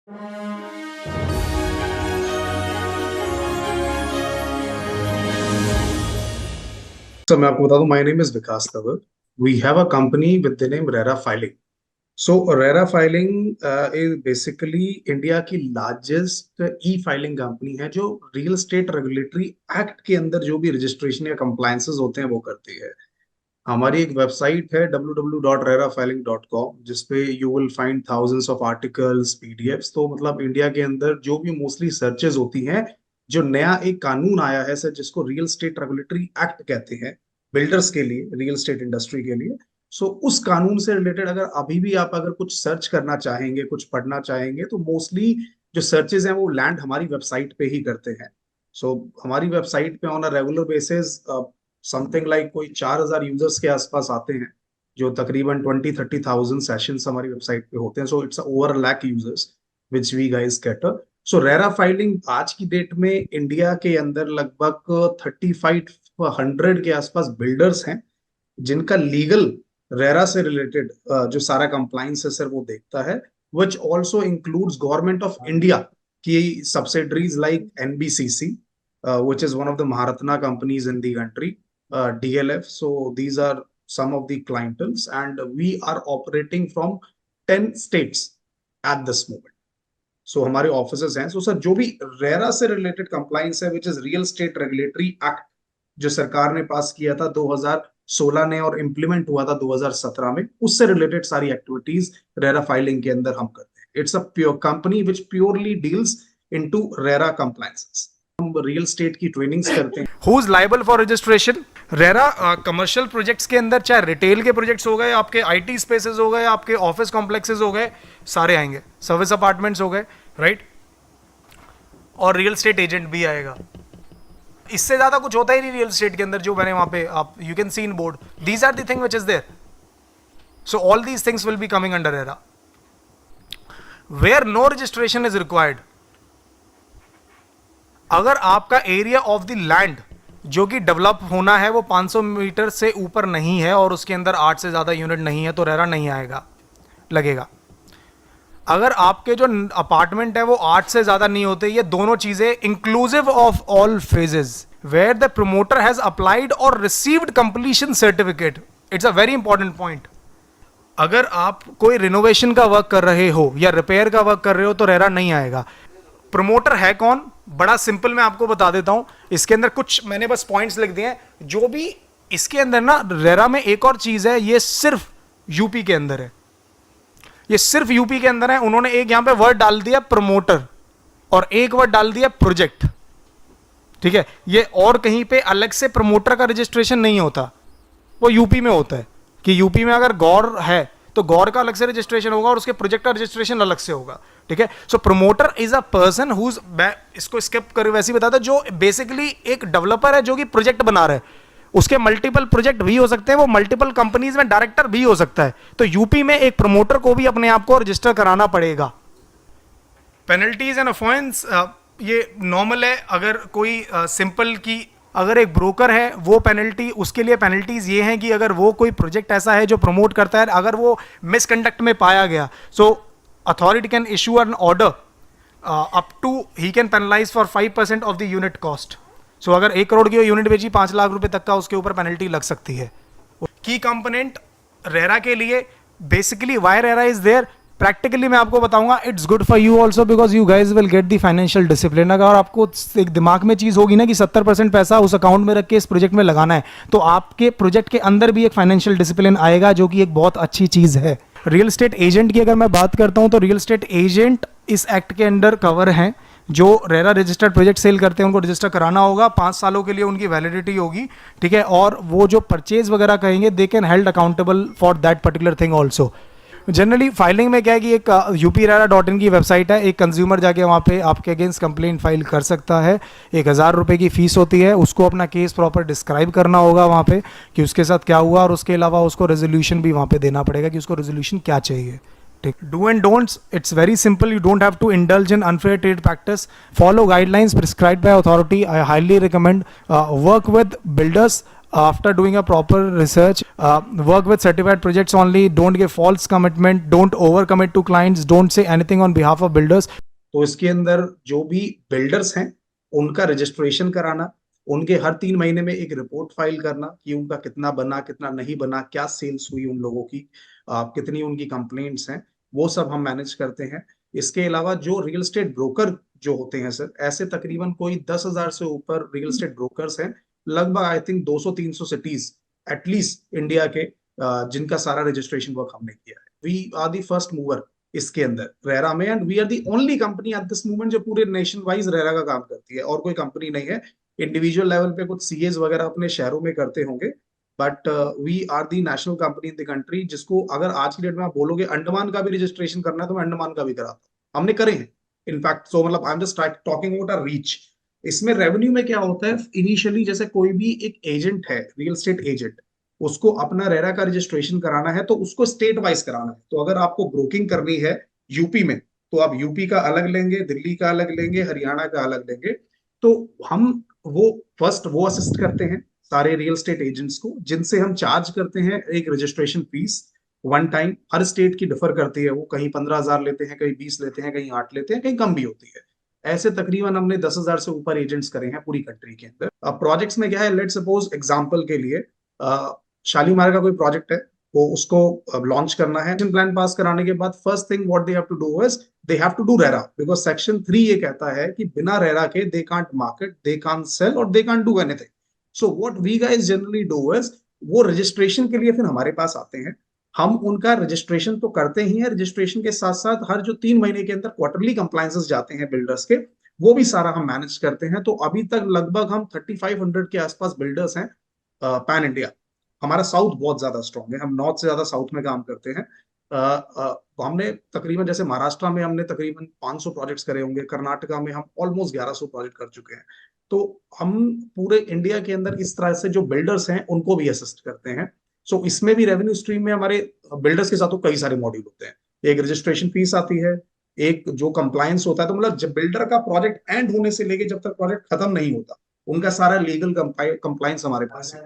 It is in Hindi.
So मैं आपको बता दूं, my name is Vikas Tanwar. We have a company with the name RERA filing. So RERA filing is basically India की लार्जेस्ट ई फाइलिंग कंपनी है जो रियल एस्टेट रेगुलेटरी एक्ट के अंदर जो भी रजिस्ट्रेशन या कंप्लायंसेस होते हैं वो करती है. हमारी एक वेबसाइट है www.rerafiling.com जिसपे you will find thousands of articles, PDFs. तो मतलब इंडिया के अंदर जो भी मोस्टली सर्चेज होती हैं, जो नया एक कानून आया है सर जिसको रियल एस्टेट रेगुलेटरी एक्ट कहते हैं बिल्डर्स के लिए, रियल एस्टेट इंडस्ट्री के लिए. सो उस कानून से रिलेटेड अगर अभी भी आप अगर कुछ सर्च करना चाहेंगे, कुछ पढ़ना चाहेंगे, तो मोस्टली जो सर्चेज हैं वो लैंड हमारी वेबसाइट पे ही करते हैं. सो हमारी वेबसाइट पे on a regular basis something like कोई 4,000 यूजर्स के आसपास आते हैं, जो तकरीबन 20-30,000 सेशंस हमारी वेबसाइट पे होते हैं. So it's over lakh users which we guys cater. So RERA filing आज की डेट में इंडिया के अंदर लगभग 3,500 के आसपास बिल्डर्स हैं जिनका लीगल रेरा से रिलेटेड जो सारा कंप्लाइंस है सर वो देखता है, which also includes government of India की subsidiaries like NBCC, which is one of the Maharatna companies in the country, DLF. So these are some of the clientels, and we are operating from 10 states at this moment. So हमारे ऑफिसेस हैं. So सर जो भी रेरा से रिलेटेड कंप्लाइंस है, which is real estate regulatory act, जो सरकार ने पास किया था 2016 ने और इम्प्लीमेंट हुआ था 2017 में, उससे रिलेटेड सारी एक्टिविटीज रेरा फाइलिंग के अंदर हम करते हैं. It's a pure company which purely deals into RERA compliances. हम रियल स्टेट की ट्रेनिंग्स करते हैं. Who is liable for registration? RERA commercial projects के अंदर, चाहे रिटेल के प्रोजेक्ट्स हो गए, आपके आईटी स्पेसेस हो गए, आपके ऑफिस कॉम्प्लेक्सेस हो गए, सारे आएंगे. सर्विस अपार्टमेंट्स हो गए, राइट, और रियल स्टेट एजेंट भी आएगा. इससे ज्यादा कुछ होता ही नहीं रियल स्टेट के अंदर. जो मैंने वहां पे आप you can see in board, these are the thing which is there. So all these things will be coming under RERA. Where no registration is required, अगर आपका एरिया ऑफ द लैंड जो कि डेवलप होना है वो 500 मीटर से ऊपर नहीं है और उसके अंदर 8 से ज्यादा यूनिट नहीं है, तो रेरा नहीं आएगा, लगेगा. अगर आपके जो अपार्टमेंट है वो 8 से ज्यादा नहीं होते, ये दोनों चीजें inclusive of all phases where the promoter has applied और received completion certificate. It's a very important point. अगर आप कोई रिनोवेशन का वर्क कर रहे हो या रिपेयर का वर्क कर रहे हो तो रेरा नहीं आएगा. प्रमोटर है कौन? बड़ा सिंपल मैं आपको बता देता हूं. इसके अंदर कुछ मैंने बस पॉइंट्स लिख दिए हैं. जो भी इसके अंदर ना, रेरा में एक और चीज है, ये सिर्फ यूपी के अंदर है. ये सिर्फ यूपी के अंदर है. उन्होंने एक यहां पे वर्ड डाल दिया प्रमोटर और एक वर्ड डाल दिया प्रोजेक्ट, ठीक है. ये और कहीं पे अलग से प्रमोटर का रजिस्ट्रेशन नहीं होता, वो यूपी में होता है. कि यूपी में अगर गौर है तो गौर का अलग से रजिस्ट्रेशन होगा और उसके प्रोजेक्ट का रजिस्ट्रेशन अलग से होगा, ठीक है. So promoter is a person who, इसको स्किप कर वैसे ही बताता, जो बेसिकली एक डेवलपर है जो कि प्रोजेक्ट बना रहा है. उसके मल्टीपल प्रोजेक्ट भी हो सकते हैं, वो मल्टीपल कंपनीज में डायरेक्टर भी हो सकता है. तो यूपी में एक प्रमोटर को भी अपने आप को रजिस्टर कराना पड़ेगा. पेनल्टीज एंड अफॉइंस ये नॉर्मल है. अगर कोई सिंपल की, अगर एक ब्रोकर है वो पेनल्टी, उसके लिए पेनल्टीज ये हैं कि अगर वो कोई प्रोजेक्ट ऐसा है जो प्रमोट करता है, अगर वो मिसकंडक्ट में पाया गया, so authority can issue an order up to, he can penalise for 5% of the unit cost. So अगर 1 करोड़ की यूनिट बेची, 5 लाख रुपए तक का उसके ऊपर पेनल्टी लग सकती है. की कंपोनेंट रेरा के लिए basically, why RERA is there, practically मैं आपको बताऊंगा, it's good for you also because you guys will get the financial discipline. अगर आपको एक दिमाग में चीज होगी ना कि 70% पैसा उस अकाउंट में रख के इस प्रोजेक्ट में लगाना है, तो आपके प्रोजेक्ट के अंदर भी एक फाइनेंशियल डिसिप्लिन आएगा, जो कि एक बहुत अच्छी चीज है. रियल एस्टेट एजेंट की अगर मैं बात करता हूं तो रियल एस्टेट एजेंट इस एक्ट के अंडर कवर हैं. जो रेरा रजिस्टर्ड प्रोजेक्ट सेल करते हैं उनको रजिस्टर कराना होगा, 5 सालों के लिए उनकी वैलिडिटी होगी, ठीक है. और वो जो परचेज वगैरह कहेंगे, they can held accountable for that particular thing also. Generally filing में क्या है कि एक upRera.in की वेबसाइट है, एक कंज्यूमर जाके वहाँ पे आपके अगेंस्ट कंप्लेंट फाइल कर सकता है. 1,000 रुपये की फीस होती है. उसको अपना केस प्रॉपर डिस्क्राइब करना होगा वहाँ पे कि उसके साथ क्या हुआ, और उसके अलावा उसको रेजोल्यूशन भी वहाँ पे देना पड़ेगा कि उसको रेजोल्यूशन क्या चाहिए. Do and don'ts, it's very simple. You don't have to indulge in unfair trade practice. Follow guidelines prescribed by authority. I highly recommend work with builders after doing a proper research, work with certified projects only, don't give false commitment, don't overcommit to clients, don't say anything on behalf of builders. तो इसके अंदर जो भी बिल्डर्स हैं उनका रजिस्ट्रेशन कराना, उनके हर 3 महीने में एक रिपोर्ट फाइल करना कि उनका कितना बना कितना नहीं बना, क्या सेल्स हुई उन लोगों की, कितनी उनकी कंप्लेंट्स हैं, वो सब हम मैनेज करते हैं। इसके अलावा जो रियल एस्टेट ब्रोकर जो होते हैं सर, ऐसे तकरीबन कोई 10,000 से ऊपर रियल एस्टेट ब्रोकर्स हैं, लगभग I think 200-300 cities at least India के, जिनका सारा रजिस्ट्रेशन वर्क हमने किया है। We are the first mover इसके अंदर रेरा में, and we are the only company at this moment जो पूरे नेशन वाइज रेरा का काम करती है, और कोई कंपनी नहीं है। इंडिविजुअल लेवल पे कुछ सीएस वगैरह अपने शहरों में करते होंगे, but we are the national company in the country, जिसको अगर आज की डेट में आप बोलोगे अंडमान का भी रजिस्ट्रेशन करना है तो मैं अंडमान का भी कराता हूँ, हमने करे हैं इनफैक्ट। सो मतलब I am just talking about a reach. इसमें रेवेन्यू में क्या होता है, इनिशियली जैसे कोई भी एक एजेंट है, रियल एस्टेट एजेंट, उसको अपना रेरा का रजिस्ट्रेशन कराना है तो उसको स्टेट वाइज कराना है। तो अगर आपको ब्रोकिंग करनी है यूपी में, तो आप यूपी का अलग लेंगे, दिल्ली का अलग लेंगे, हरियाणा का अलग लेंगे। तो हम वो फर्स्ट वो असिस्ट करते हैं सारे रियल एस्टेट एजेंट्स को, जिनसे हम चार्ज करते हैं एक रजिस्ट्रेशन फीस वन टाइम। हर स्टेट की डिफर करती है, वो कहीं 15,000 लेते हैं, कहीं 20 लेते हैं, कहीं 8 लेते हैं, कहीं कम भी होती है। ऐसे तकरीबन हमने 10,000 से ऊपर एजेंट्स करे हैं पूरी कंट्री के अंदर। अब प्रोजेक्ट्स में क्या है, लेट सपोज एग्जांपल के लिए शालीमार का कोई प्रोजेक्ट है, वो उसको लॉन्च करना है। प्लान पास कराने के बाद first thing what they have to do is they have to do RERA, because section 3 ये कहता है कि बिना रेरा के they can't market, they can't sell और they can't do anything. So what we guys generally do is वो रजिस्ट्रेशन के लिए फिर हमारे पास आते हैं, हम उनका रजिस्ट्रेशन तो करते ही हैं, रजिस्ट्रेशन के साथ साथ हर जो 3 महीने के अंदर क्वार्टरली कंप्लायंसेस जाते हैं बिल्डर्स के, वो भी सारा हम मैनेज करते हैं। तो अभी तक लगभग हम 3500 के आसपास बिल्डर्स हैं पैन इंडिया। हमारा साउथ बहुत ज्यादा स्ट्रांग है, हम नॉर्थ से ज्यादा साउथ में काम करते हैं। तो हमने तकरीबन जैसे महाराष्ट्र में हमने तकरीबन 500 प्रोजेक्ट्स करे होंगे, कर्नाटका में हम ऑलमोस्ट 1100 प्रोजेक्ट कर चुके हैं। तो हम पूरे इंडिया के अंदर इस तरह से जो बिल्डर्स हैं उनको भी असिस्ट करते हैं। सो इसमें भी रेवेन्यू स्ट्रीम में हमारे बिल्डर्स के साथ तो कई सारे मॉड्यूल होते हैं। एक रजिस्ट्रेशन फीस आती है, एक जो कंप्लायंस होता है, तो मतलब जब बिल्डर का प्रोजेक्ट एंड होने से लेके जब तक प्रोजेक्ट खत्म नहीं होता, उनका सारा लीगल कंप्लायंस हमारे पास है।